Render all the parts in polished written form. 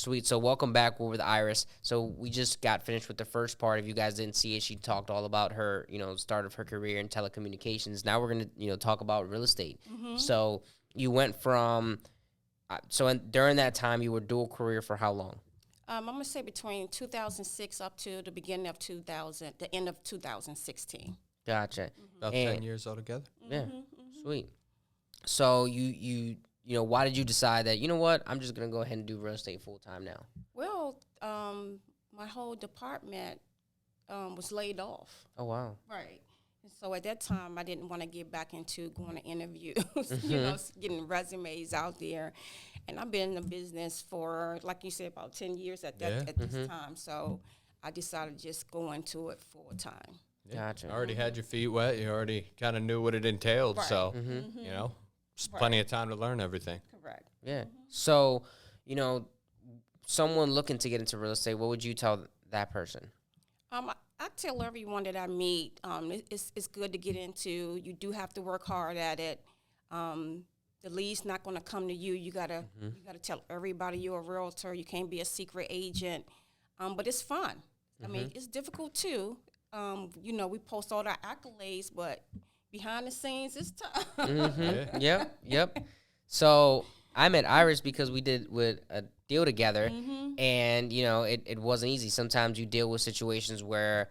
Sweet. So welcome back. We're with Iris. So we just got finished with the first part. If you guys didn't see it, she talked all about her, start of her career in telecommunications. Now we're going to, talk about real estate. Mm-hmm. So you went from, during that time, you were dual career for how long? I'm going to say between 2006 up to the beginning of 2000, the end of 2016. Gotcha. Mm-hmm. About 10 years altogether. Yeah. Mm-hmm. Sweet. So why did you decide that, you know what, I'm just going to go ahead and do real estate full time now? Well, my whole department was laid off. Oh, wow. Right. And so at that time, I didn't want to get back into going to interviews, Mm-hmm. getting resumes out there. And I've been in the business for, like you said, about 10 years at Mm-hmm. this time. So I decided to just go into it full time. Yeah. Gotcha. Already had your feet wet. You already kind of knew what it entailed. Right. So, Mm-hmm. plenty of time to learn everything. Correct. Yeah. So, someone looking to get into real estate, what would you tell that person? I tell everyone that I meet, it's good to get into. You do have to work hard at it. The lead's not going to come to you. You gotta tell everybody you're a realtor. You can't be a secret agent. But it's fun. I mean, it's difficult too. We post all our accolades, but behind the scenes, it's tough. Mm-hmm. Yep. So I met Iris because we did with a deal together, and it wasn't easy. Sometimes you deal with situations where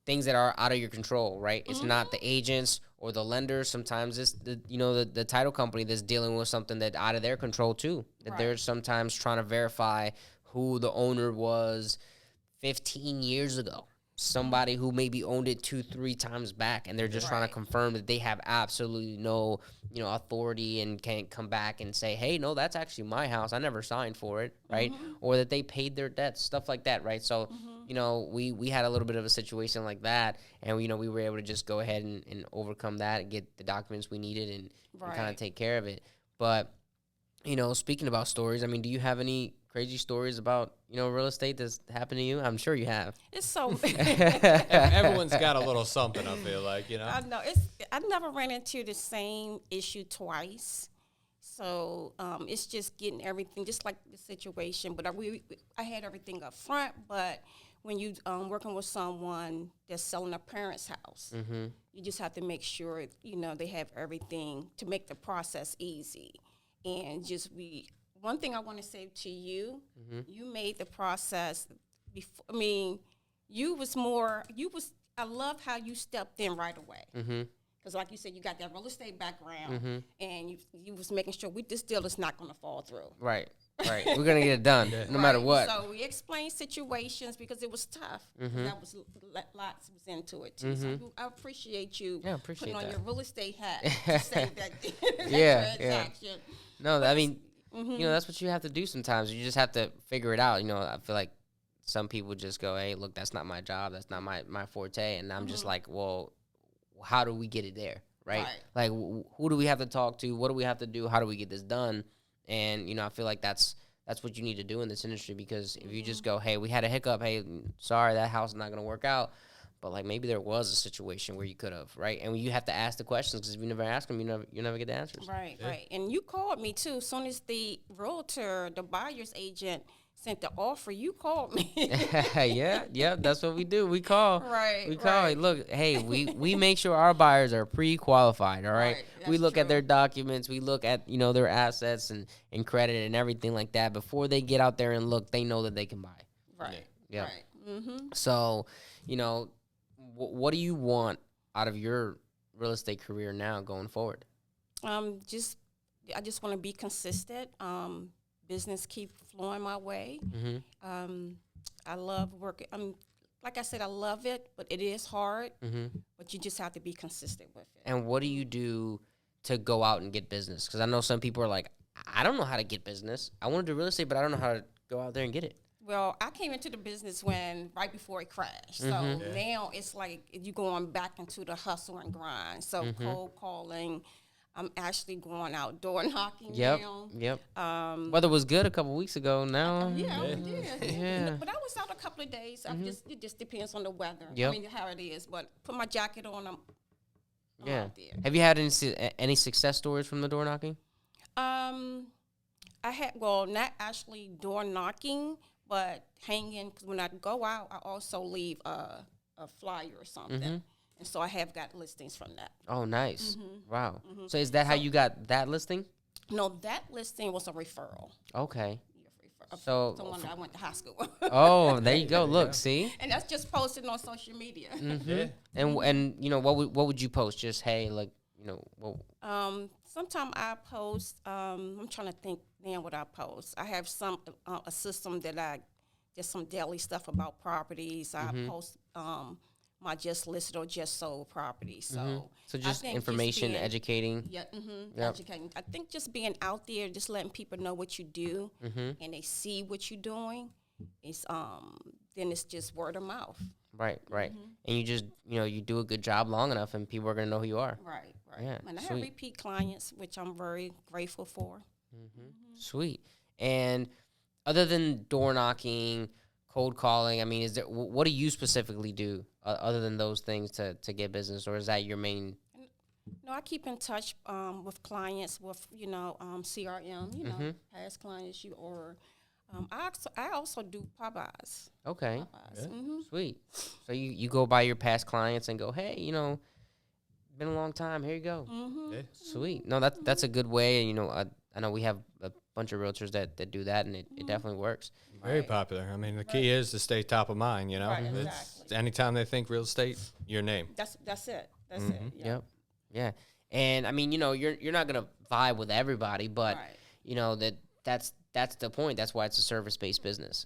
things that are out of your control, right? It's not the agents or the lenders. Sometimes it's the title company that's dealing with something that's out of their control too. That they're sometimes trying to verify who the owner was 15 years ago. Somebody who maybe owned it 2-3 times back, and they're just trying to confirm that they have absolutely no, authority and can't come back and say, hey, no, that's actually my house. I never signed for it, right? Or that they paid their debts, stuff like that, right? So, we had a little bit of a situation like that, and, we were able to just go ahead and overcome that and get the documents we needed and kind of take care of it. But, speaking about stories, I mean, do you have any crazy stories about, real estate that's happened to you? I'm sure you have. It's so. Everyone's got a little something, I feel like, I know. I never ran into the same issue twice. So it's just getting everything, just like the situation. But I had everything up front. But when you working with someone that's selling a parent's house, you just have to make sure, they have everything to make the process easy. And just one thing I want to say to you, you made the process before. I mean, I love how you stepped in right away. Because like you said, you got that real estate background, and you was making sure this deal is not going to fall through. Right. We're going to get it done, no matter what. So we explained situations because it was tough. That was lots was into it, too. So I appreciate you putting on your real estate hat to say that transaction. No, I mean, that's what you have to do sometimes. You just have to figure it out. I feel like some people just go, hey, look, that's not my job. That's not my forte. And I'm just like, well, how do we get it there, right? Like, who do we have to talk to? What do we have to do? How do we get this done? And, I feel like that's what you need to do in this industry, because if you just go, hey, we had a hiccup. Hey, sorry, that house is not going to work out. But, like, maybe there was a situation where you could have, right? And you have to ask the questions, because if you never ask them, you never get the answers. Right. And you called me, too. As soon as the realtor, the buyer's agent, sent the offer, you called me. Yeah, that's what we do. We call. We call. Right. Look, hey, we make sure our buyers are pre-qualified, all right? We look at their documents. We look at, their assets and credit and everything like that. Before they get out there and look, they know that they can buy. Right. Yeah. Right. So, what do you want out of your real estate career now going forward? I just want to be consistent. Business keep flowing my way. I love working. Like I said, I love it, but it is hard. But you just have to be consistent with it. And what do you do to go out and get business? Because I know some people are like, I don't know how to get business. I want to do real estate, but I don't know how to go out there and get it. Well, I came into the business right before it crashed. So now it's like you're going back into the hustle and grind. So cold calling. I'm actually going out door knocking now. Weather was good a couple weeks ago. Now, yeah. But I was out a couple of days. It just depends on the weather. I mean, how it is. But put my jacket on. I'm out there. Have you had any success stories from the door knocking? I had, well, not actually door knocking, but hanging. Because when I go out, I also leave a flyer or something. And so I have got listings from that. Oh, nice. Wow. So is that how you got that listing? No, that listing was a referral. Okay. So So, someone that I went to high school. oh, there you go. There you Look, go. see? And that's just posted on social media. Yeah. And you know, what would you post? Just, hey, like, you know, well, Sometimes I post. I'm trying to think now what I post. I have a system that I just some daily stuff about properties. I post my just listed or just sold properties. So so I just think information, being, educating. Yeah, Yep. educating. I think just being out there, just letting people know what you do, and they see what you're doing. Is then it's just word of mouth. Right, right. And you just, you know, you do a good job long enough and people are going to know who you are. Right, right. Yeah, And I have sweet. repeat clients, which I'm very grateful for. Sweet. And other than door knocking, cold calling, I mean, is there, what do you specifically do other than those things to get business, or is that your main? No, I keep in touch with clients with CRM, past clients. I also do Popeyes. Okay, Yeah. sweet. So you go by your past clients and go, hey, you know, been a long time. Here you go. Yeah. Sweet. No, that's a good way. You know, I know we have a bunch of realtors that do that, and it definitely works. Very Right. popular. I mean, the key is to stay top of mind, you know? Right, It's- exactly. Anytime they think real estate, your name. That's it. That's it. Yeah. Yep. Yeah. And I mean, you know, you're not gonna vibe with everybody, but Right. you know that's the point. That's why it's a service based business,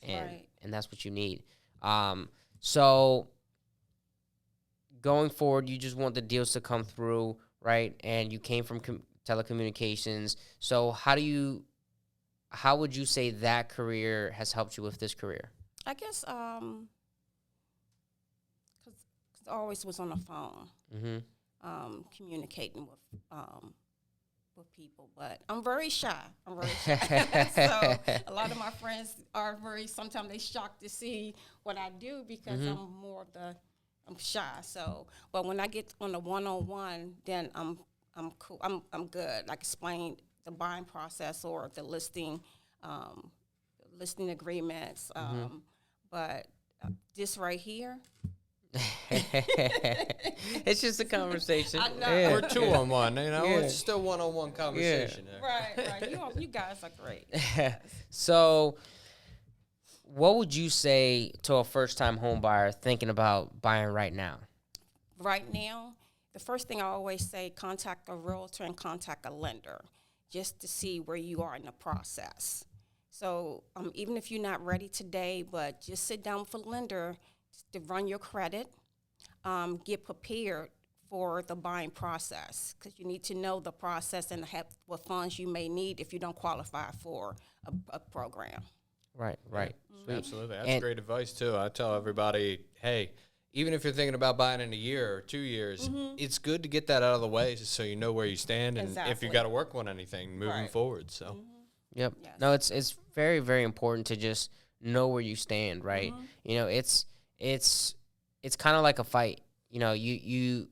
and Right. and that's what you need. So going forward, you just want the deals to come through, right? And you came from telecommunications. So how would you say that career has helped you with this career? I guess because I always was on the phone, communicating with people, but I'm very shy. I'm very shy. So a lot of my friends are sometimes they shocked to see what I do because I'm shy. So, but when I get on the one-on-one, then I'm cool. I'm good. Like explain the buying process or the listing agreements. But this right here, It's just a conversation. I know. Yeah. Or 2-on-1, you know? Yeah. It's still one-on-one conversation there. right. You guys are great. So, what would you say to a first-time home buyer thinking about buying right now? Right now, the first thing I always say, contact a realtor and contact a lender just to see where you are in the process. So even if you're not ready today, but just sit down with a lender to run your credit, get prepared for the buying process because you need to know the process and have what funds you may need if you don't qualify for a program. Right. Sweet. Absolutely. That's And- great advice, too. I tell everybody, hey, even if you're thinking about buying in a year or 2 years, it's good to get that out of the way so you know where you stand and if Exactly. you got to work on anything moving Right. forward. So, Yep. Yes. No, it's very, very important to just know where you stand, right? You know, it's kind of like a fight. You know, you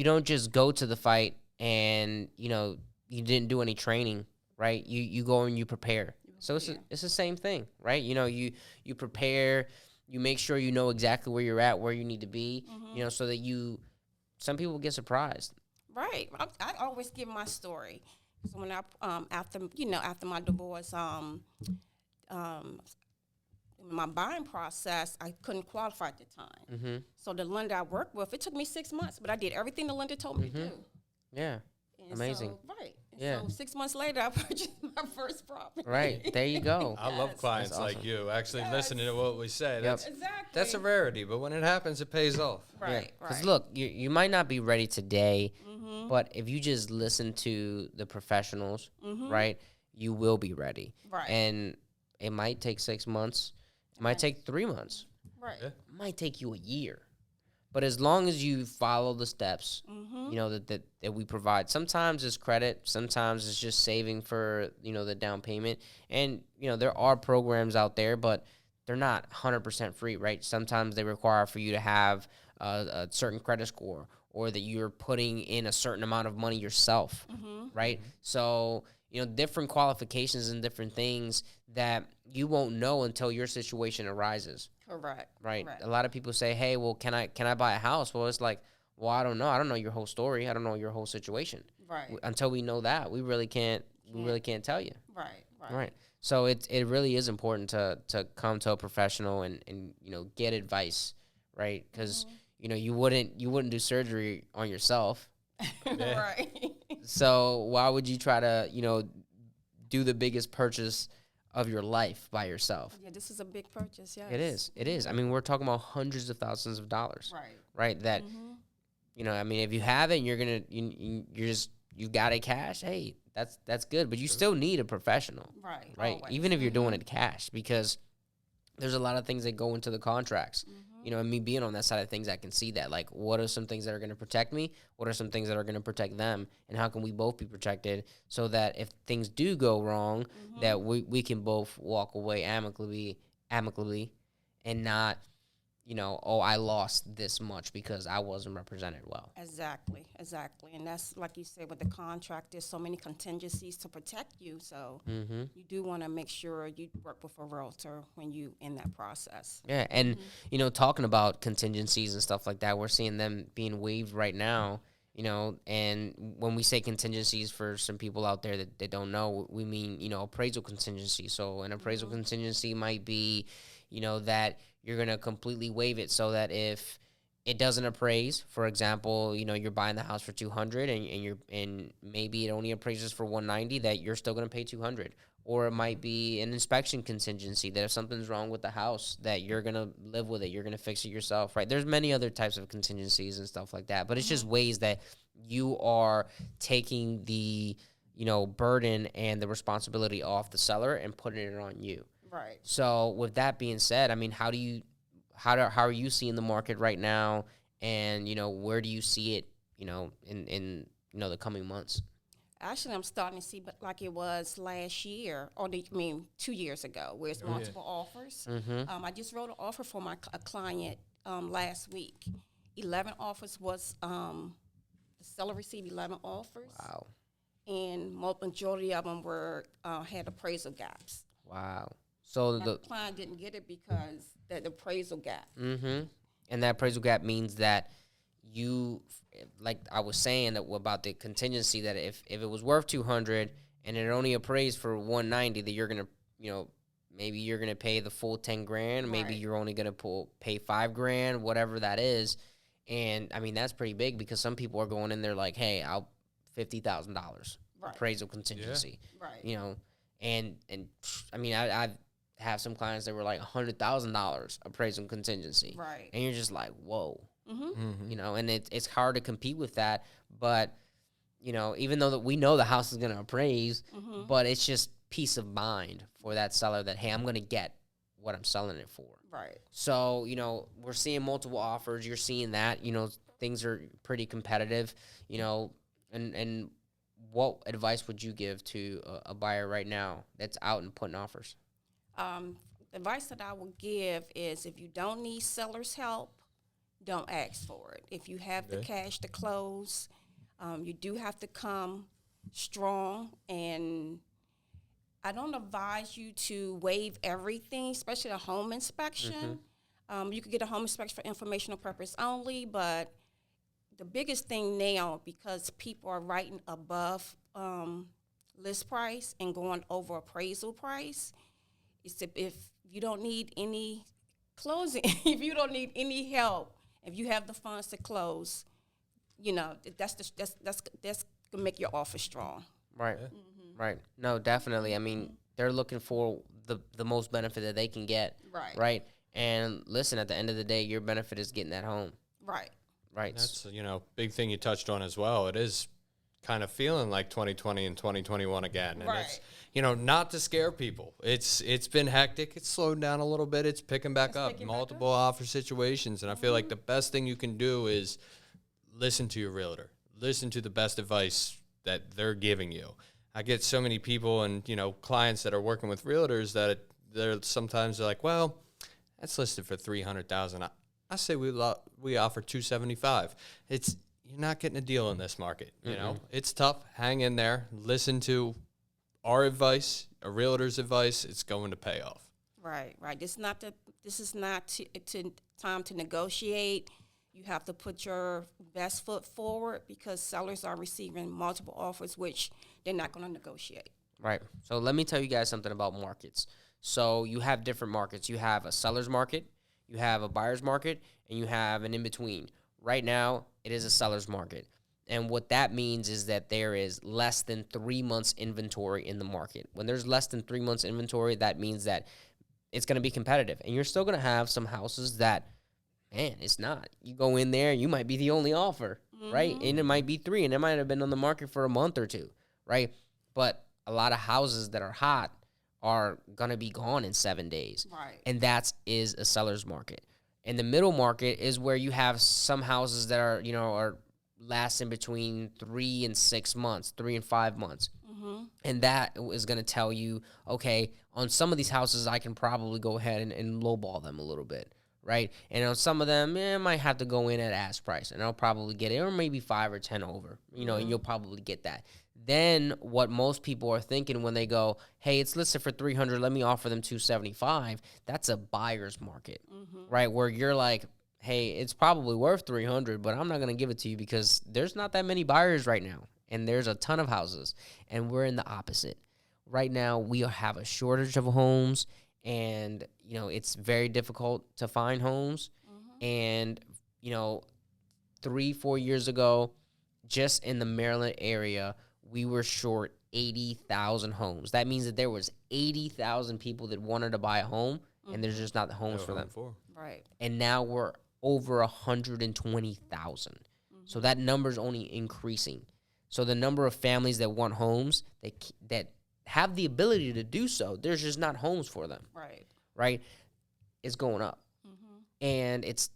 don't just go to the fight and, you know, you didn't do any training, right? You go and you prepare. So it's the same thing, right? You know, you prepare, you make sure you know exactly where you're at, where you need to be, you know, so that some people get surprised. Right. I always give my story. So when after my divorce, in my buying process, I couldn't qualify at the time. So the lender I worked with, it took me 6 months, but I did everything the lender told me to do. Yeah. And Amazing. So, right. And Yeah. So 6 months later, I purchased my first property. Right. There you go. I love clients That's like awesome. you actually Yes. listening to what we say. Yep. Exactly. That's a rarity, but when it happens, it pays off. Right. Because Right. look, you might not be ready today, but if you just listen to the professionals, right, you will be ready. Right. And it might take 6 months. It might take 3 months. Right. Yeah. It might take you a year. But as long as you follow the steps, you know, that we provide. Sometimes it's credit. Sometimes it's just saving for, you know, the down payment. And, you know, there are programs out there, but they're not 100% free, right? Sometimes they require for you to have a certain credit score or that you're putting in a certain amount of money yourself, right? So different qualifications and different things that you won't know until your situation arises. Correct. Right. Correct. A lot of people say, hey, well, can I buy a house? Well, it's like, well, I don't know. I don't know your whole story. I don't know your whole situation. Right. Until we know that, we really can't tell you. Right. Right. Right. So it really is important to come to a professional and get advice, right? Because you wouldn't do surgery on yourself. Right. So why would you try to do the biggest purchase of your life by yourself? Yeah, this is a big purchase. Yes. It is. It is. I mean, we're talking about hundreds of thousands of dollars. Right. Right. That I mean, if you have it, and you got it cash. Hey, that's good. But you still need a professional. Right. Right. Always. Even if you're doing it cash, because there's a lot of things that go into the contracts. And me being on that side of things, I can see that. Like, what are some things that are going to protect me? What are some things that are going to protect them? And how can we both be protected so that if things do go wrong, that we can both walk away amicably, and not, oh, I lost this much because I wasn't represented well. Exactly. And that's like you said with the contract, there's so many contingencies to protect you. So you do want to make sure you work with a realtor when you in that process. Yeah, and talking about contingencies and stuff like that, we're seeing them being waived right now. And when we say contingencies, for some people out there that they don't know, we mean appraisal contingency. So an appraisal contingency might be, that you're going to completely waive it so that if it doesn't appraise, for example, you're buying the house for $200 and maybe it only appraises for $190, that you're still going to pay $200. Or it might be an inspection contingency, that if something's wrong with the house, that you're going to live with it, you're going to fix it yourself, right? There's many other types of contingencies and stuff like that, but it's just ways that you are taking the burden and the responsibility off the seller and putting it on you. Right. So with that being said, I mean, how are you seeing the market right now, and where do you see it, in the coming months? Actually, I'm starting to see, but like it was last year, 2 years ago, where it's multiple offers. I just wrote an offer for a client last week. 11 offers was the seller received 11 offers. Wow. And majority of them had appraisal gaps. Wow. So the client didn't get it because the appraisal gap. And that appraisal gap means that you, like I was saying about the contingency, that if it was worth $200 and it only appraised for $190, that you're gonna, maybe you're gonna pay the full $10,000. Maybe you're only gonna pay $5,000, whatever that is. And I mean, that's pretty big, because some people are going in there like, hey, I'll $50,000 appraisal contingency. Right. And I mean, I have some clients that were like $100,000 appraisal contingency. Right. And you're just like, whoa. And it's hard to compete with that. But, even though that we know the house is going to appraise, but it's just peace of mind for that seller that, hey, I'm going to get what I'm selling it for. Right. So, we're seeing multiple offers. You're seeing that, things are pretty competitive, and what advice would you give to a buyer right now that's out and putting offers? The advice that I would give is, if you don't need seller's help, don't ask for it. If you have the cash to close, you do have to come strong. And I don't advise you to waive everything, especially a home inspection. You could get a home inspection for informational purpose only, but the biggest thing now, because people are writing above list price and going over appraisal price, is if you don't need any closing, if you don't need any help, if you have the funds to close, that's gonna make your offer strong. Right. Right. No, definitely. I mean, they're looking for the most benefit that they can get. Right. Right. And listen, at the end of the day, your benefit is getting that home. Right. Right. That's big thing you touched on as well. It is kind of feeling like 2020 and 2021 again, and it's not to scare people. It's been hectic. It's slowed down a little bit. It's picking back up. Multiple offer situations, and I feel like the best thing you can do is listen to your realtor. Listen to the best advice that they're giving you. I get so many people and clients that are working with realtors that they're sometimes like, well, that's listed for $300,000. I say we offer $275,000. You're not getting a deal in this market. It's tough. Hang in there. Listen to our advice, a realtor's advice, it's going to pay off. Right, right. This is not to time to negotiate. You have to put your best foot forward because sellers are receiving multiple offers, which they're not going to negotiate. Right. So let me tell you guys something about markets. So you have different markets. You have a seller's market, you have a buyer's market, and you have an in-between. Right now, it is a seller's market. And what that means is that there is less than 3 months inventory in the market. When there's less than 3 months inventory, that means that it's going to be competitive. And you're still going to have some houses that, man, it's not. You go in there, you might be the only offer, right? And it might be 3, and it might have been on the market for a month or 2, right? But a lot of houses that are hot are going to be gone in 7 days. Right. And that is a seller's market. And the middle market is where you have some houses that are, are lasting between 3 and 6 months, 3 and 5 months. And that is going to tell you, okay, on some of these houses, I can probably go ahead and lowball them a little bit, right? And on some of them, I might have to go in at ask price, and I'll probably get it, or maybe 5 or 10 over, and you'll probably get that. Then what most people are thinking when they go, hey, it's listed for 300, let me offer them 275, that's a buyer's market, right? Where you're like, hey, it's probably worth 300, but I'm not going to give it to you because there's not that many buyers right now. And there's a ton of houses, and we're in the opposite. Right now, we have a shortage of homes, and, it's very difficult to find homes. And, 3-4 years ago, just in the Maryland area, we were short 80,000 homes. That means that there was 80,000 people that wanted to buy a home, and there's just not the homes for them. Right. And now we're over 120,000. So that number's only increasing. So the number of families that want homes that have the ability to do so, there's just not homes for them. Right? It's going up. And it's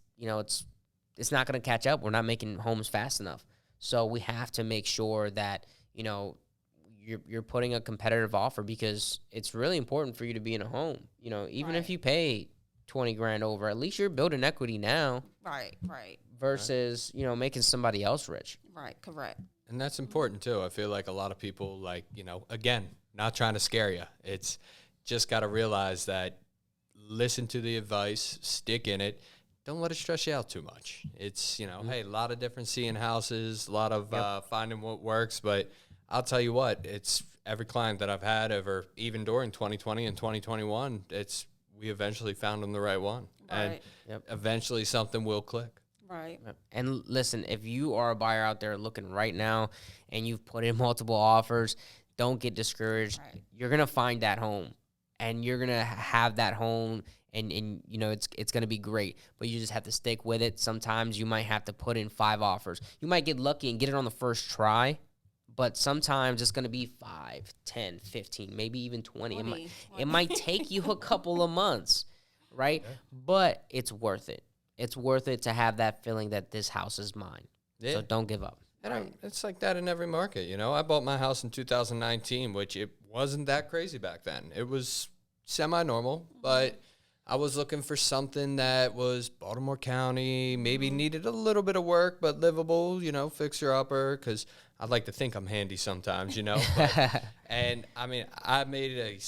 not going to catch up. We're not making homes fast enough. So we have to make sure that, you're putting a competitive offer because it's really important for you to be in a home. Even if you pay $20,000 over, at least you're building equity now. Right. Versus, making somebody else rich. Right, correct. And that's important too. I feel like a lot of people again, not trying to scare you. It's just got to realize that listen to the advice, stick in it. Don't let it stress you out too much. It's, hey, a lot of different seeing houses, a lot of finding what works. But I'll tell you what, it's every client that I've had over, even during 2020 and 2021, we eventually found them the right one. Right. And eventually something will click. Right. And listen, if you are a buyer out there looking right now and you've put in multiple offers, don't get discouraged. Right. You're going to find that home, and you're going to have that home, and it's going to be great, but you just have to stick with it. Sometimes you might have to put in 5 offers. You might get lucky and get it on the first try, but sometimes it's going to be 5, 10, 15, maybe even 20. It might take you a couple of months, right? Yeah. But it's worth it. It's worth it to have that feeling that this house is mine. Yeah. So don't give up. And it's like that in every market. I bought my house in 2019, which it wasn't that crazy back then. It was semi-normal, but I was looking for something that was Baltimore County, maybe needed a little bit of work, but livable, fixer-upper, because I'd like to think I'm handy sometimes, But, and, I made a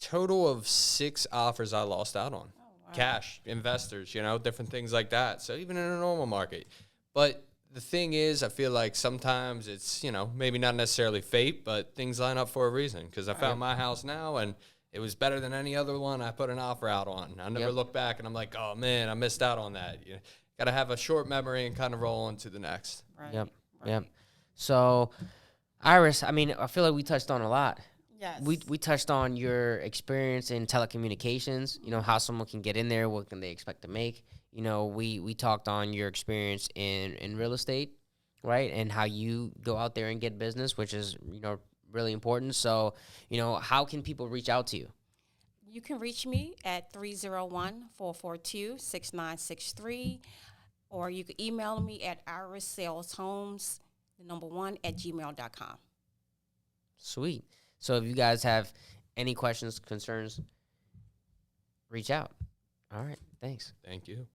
total of 6 offers I lost out on. Cash, investors, different things like that. So even in a normal market. But the thing is, I feel like sometimes it's, maybe not necessarily fate, but things line up for a reason. Because I found my house now, and it was better than any other one I put an offer out on. I never look back, and I'm like, oh, man, I missed out on that. You got to have a short memory and kind of roll on to the next. Right. Yep. So, Iris, I feel like we touched on a lot. Yes. We touched on your experience in telecommunications, how someone can get in there, what can they expect to make. We talked on your experience in real estate, right? And how you go out there and get business, which is, really important. So, how can people reach out to you? You can reach me at 301-442-6963, or you can email me at irissaleshomes1@gmail.com. Sweet. So if you guys have any questions, concerns, reach out. All right. Thanks. Thank you.